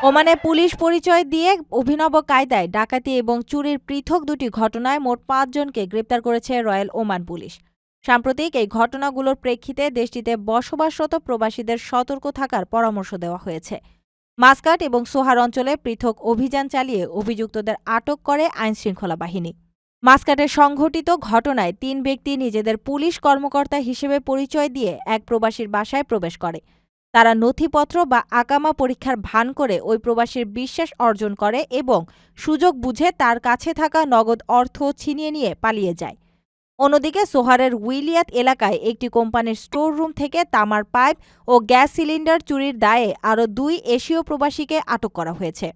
ওমানে পুলিশ পরিচয় দিয়ে অভিনব কায়দায় ডাকাতি এবং চুরির পৃথক দুটি ঘটনায় মোট ৫ জনকে গ্রেপ্তার করেছে রয়্যাল ওমান পুলিশ। সাম্প্রতিক এই ঘটনাগুলোর প্রেক্ষিতে দেশটিতে বসবাসরত প্রবাসীদের সতর্ক থাকার পরামর্শ দেওয়া হয়েছে। মাস্কাট এবং সোহার অঞ্চলে পৃথক অভিযান চালিয়ে অভিযুক্তদের আটক করে আইনশৃঙ্খলা বাহিনী। মাস্কাটের সংঘটিত ঘটনায় ৩ ব্যক্তি নিজেদের পুলিশ কর্মকর্তা হিসেবে পরিচয় দিয়ে এক প্রবাসীর বাসায় প্রবেশ করে। তারা নথিপত্র বা আকামা পরীক্ষার ভান করে ওই প্রবাসীর বিশ্বাস অর্জন করে এবং সুযোগ বুঝে তার কাছে থাকা নগদ অর্থ ছিনিয়ে নিয়ে পালিয়ে যায়। অন্যদিকে সোহারের উইলিয়াত এলাকায় একটি কোম্পানির স্টোর রুম থেকে তামার পাইপ ও গ্যাস সিলিন্ডার চুরির দায়ে আরও ২ এশীয় প্রবাসীকে আটক করা হয়েছে।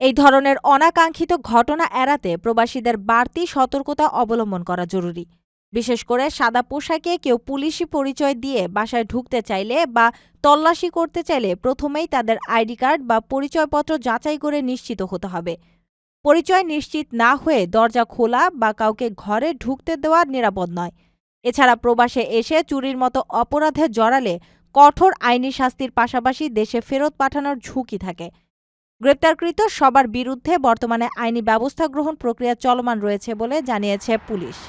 এই ধরনের অনাকাঙ্ক্ষিত ঘটনা এড়াতে প্রবাসীদের বাড়তি সতর্কতা অবলম্বন করা জরুরি। বিশেষ করে সাদা পোশাকে কেউ পুলিশি পরিচয় দিয়ে বাসায় ঢুকতে চাইলে বা তল্লাশি করতে চাইলে প্রথমেই তাদের আইডি কার্ড বা পরিচয়পত্র যাচাই করে নিশ্চিত হতে হবে। পরিচয় নিশ্চিত না হয়ে দরজা খোলা বা কাউকে ঘরে ঢুকতে দেওয়া নিরাপদ নয়। এছাড়া প্রবাসে এসে চুরির মতো অপরাধে জড়ালে কঠোর আইনি শাস্তির পাশাপাশি দেশে ফেরত পাঠানোর ঝুঁকি থাকে। গ্রেপ্তারকৃত সবার বিরুদ্ধে বর্তমানে আইনি ব্যবস্থা গ্রহণ প্রক্রিয়া চলমান রয়েছে বলে জানিয়েছে পুলিশ।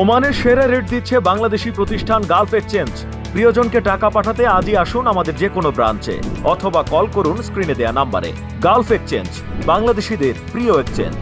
ওমানের সেরা রেট দিচ্ছে বাংলাদেশি প্রতিষ্ঠান গালফ এক্সচেঞ্জ। প্রিয়জনকে টাকা পাঠাতে আজই আসুন আমাদের যে কোনো ব্রাঞ্চে অথবা কল করুন স্ক্রিনে দেয়া নাম্বারে। গালফ এক্সচেঞ্জ, বাংলাদেশিদের প্রিয় এক্সচেঞ্জ।